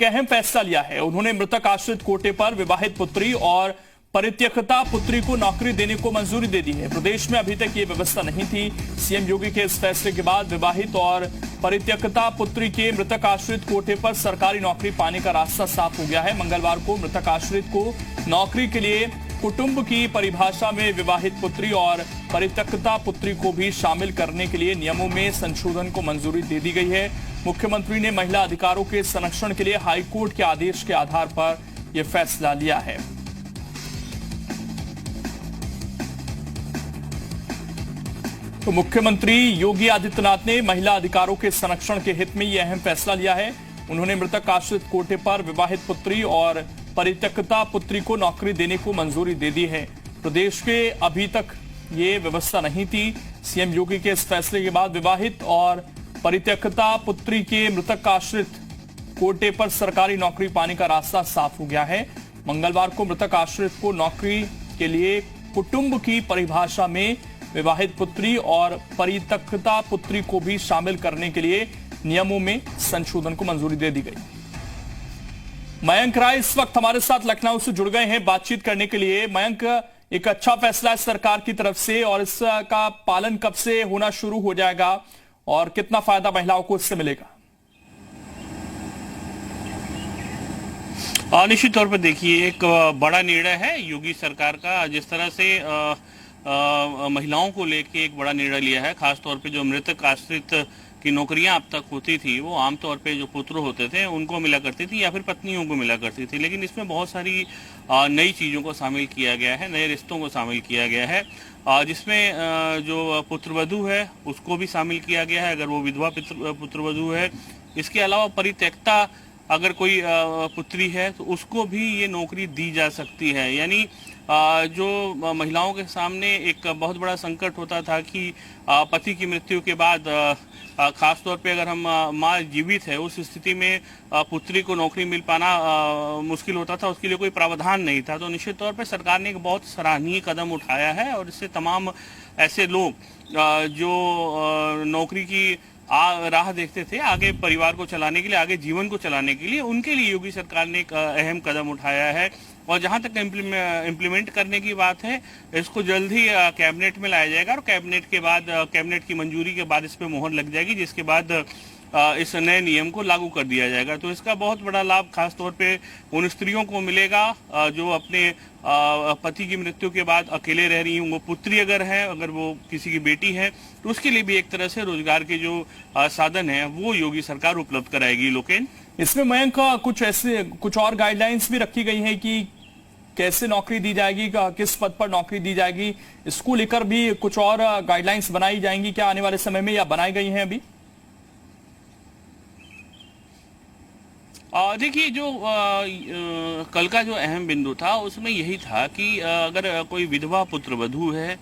एक अहम फैसला लिया है। उन्होंने मृतक आश्रित कोटे पर विवाहित पुत्री और परित्यक्ता पुत्री को नौकरी देने को मंजूरी दे दी है। प्रदेश में अभी तक ये व्यवस्था नहीं थी। सीएम योगी के इस फैसले के बाद विवाहित और परित्यक्ता पुत्री के मृतक आश्रित कोटे पर सरकारी नौकरी पाने का रास्ता साफ हो गया है। मंगलवार को मृतक आश्रित को नौकरी के लिए कुटुंब की परिभाषा में विवाहित पुत्री और परित्यक्ता पुत्री को भी शामिल करने के लिए नियमों में संशोधन को मंजूरी दे दी गई है। मुख्यमंत्री ने महिला अधिकारों के संरक्षण के लिए हाईकोर्ट के आदेश के आधार पर यह फैसला लिया है। तो मुख्यमंत्री योगी आदित्यनाथ ने महिला अधिकारों के संरक्षण के हित में यह अहम फैसला लिया है। उन्होंने मृतक आश्रित कोटे पर विवाहित पुत्री और परित्यक्ता पुत्री को नौकरी देने को मंजूरी दे दी है। प्रदेश के अभी तक ये व्यवस्था नहीं थी। सीएम योगी के इस फैसले के बाद विवाहित और परित्यक्ता पुत्री के मृतक आश्रित कोटे पर सरकारी नौकरी पाने का रास्ता साफ हो गया है। मंगलवार को मृतक आश्रित को नौकरी के लिए कुटुंब की परिभाषा में विवाहित पुत्री और परित्यक्ता पुत्री को भी शामिल करने के लिए नियमों में संशोधन को मंजूरी दे दी गई। मयंक राय इस वक्त हमारे साथ लखनऊ से जुड़ गए हैं बातचीत करने के लिए। मयंक, एक अच्छा फैसला है सरकार की तरफ से और इसका पालन कब से होना शुरू हो जाएगा और कितना फायदा महिलाओं को इससे मिलेगा? निश्चित तौर पर देखिए, एक बड़ा निर्णय है योगी सरकार का। जिस तरह से महिलाओं को लेके एक बड़ा निर्णय लिया है, खासतौर पे जो मृतक आश्रित की नौकरियां अब तक होती थी वो आमतौर पे जो पुत्र होते थे उनको मिला करती थी या फिर पत्नियों को मिला करती थी, लेकिन इसमें बहुत सारी नई चीज़ों को शामिल किया गया है, नए रिश्तों को शामिल किया गया है, जिसमें जो पुत्रवधू है उसको भी शामिल किया गया है अगर वो विधवा पुत्रवधू है। इसके अलावा परित्यक्ता अगर कोई पुत्री है तो उसको भी ये नौकरी दी जा सकती है। यानी जो महिलाओं के सामने एक बहुत बड़ा संकट होता था कि पति की मृत्यु के बाद खास तौर पे अगर हम माँ जीवित है उस स्थिति में पुत्री को नौकरी मिल पाना मुश्किल होता था, उसके लिए कोई प्रावधान नहीं था। तो निश्चित तौर पे सरकार ने एक बहुत सराहनीय कदम उठाया है और इससे तमाम ऐसे लोग जो नौकरी की राह देखते थे आगे परिवार को चलाने के लिए, आगे जीवन को चलाने के लिए, उनके लिए योगी सरकार ने एक अहम कदम उठाया है। और जहां तक इम्प्लीमेंट करने की बात है, इसको जल्द ही कैबिनेट में लाया जाएगा और कैबिनेट के बाद कैबिनेट की मंजूरी के बाद इस पर मोहर लग जाएगी, जिसके बाद इस नए नियम को लागू कर दिया जाएगा। तो इसका बहुत बड़ा लाभ खास तौर पे उन स्त्रियों को मिलेगा जो अपने पति की मृत्यु के बाद अकेले रह रही हूँ। वो पुत्री अगर है, अगर वो किसी की बेटी है, तो उसके लिए भी एक तरह से रोजगार के जो साधन है वो योगी सरकार उपलब्ध कराएगी। लोकेन, इसमें मयंक कुछ और गाइडलाइंस भी रखी गई हैं कि कैसे नौकरी दी जाएगी, किस पद पर नौकरी दी जाएगी, इसको लेकर भी कुछ और गाइडलाइंस बनाई जाएंगी क्या आने वाले समय में, या बनाई गई हैं अभी? देखिए, जो कल का जो अहम बिंदु था उसमें यही था कि अगर कोई विधवा पुत्रवधू है,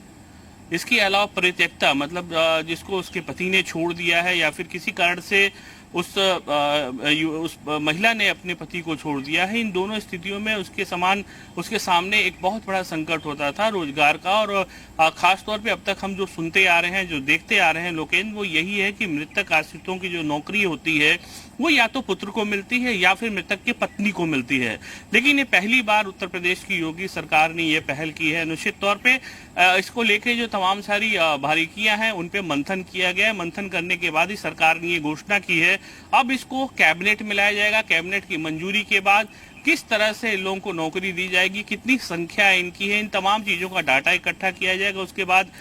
इसके अलावा परित्यक्ता मतलब जिसको उसके पति ने छोड़ दिया है या फिर किसी कारण से उस महिला ने अपने पति को छोड़ दिया है, इन दोनों स्थितियों में उसके सामने एक बहुत बड़ा संकट होता था रोजगार का। और खास तौर पे अब तक हम जो सुनते आ रहे हैं, जो देखते आ रहे हैं लोकेन, वो यही है कि मृतक आश्रितों की जो नौकरी होती है वो या तो पुत्र को मिलती है या फिर मृतक की पत्नी को मिलती है। लेकिन ये पहली बार उत्तर प्रदेश की योगी सरकार ने ये पहल की है। निश्चित तौर पे इसको लेके जो तमाम सारी बारीकियां हैं उन पे मंथन किया गया है। मंथन करने के बाद ही सरकार ने ये घोषणा की है। अब इसको कैबिनेट में लाया जाएगा। कैबिनेट की मंजूरी के बाद किस तरह से इन लोगों को नौकरी दी जाएगी, कितनी संख्या इनकी है, इन तमाम चीजों का डाटा इकट्ठा किया जाएगा। उसके बाद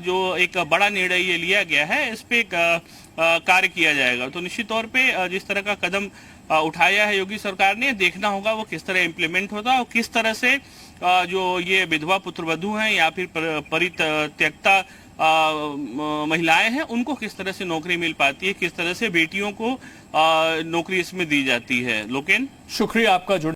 जो एक बड़ा निर्णय ये लिया गया है इस पे कार्य किया जाएगा। तो निश्चित तौर पे जिस तरह का कदम उठाया है योगी सरकार ने, देखना होगा वो किस तरह इम्प्लीमेंट होता है और किस तरह से जो ये विधवा पुत्रवधू हैं या फिर परित्यक्ता महिलाएं हैं उनको किस तरह से नौकरी मिल पाती है, किस तरह से बेटियों को नौकरी इसमें दी जाती है। लोकेन, शुक्रिया आपका जुड़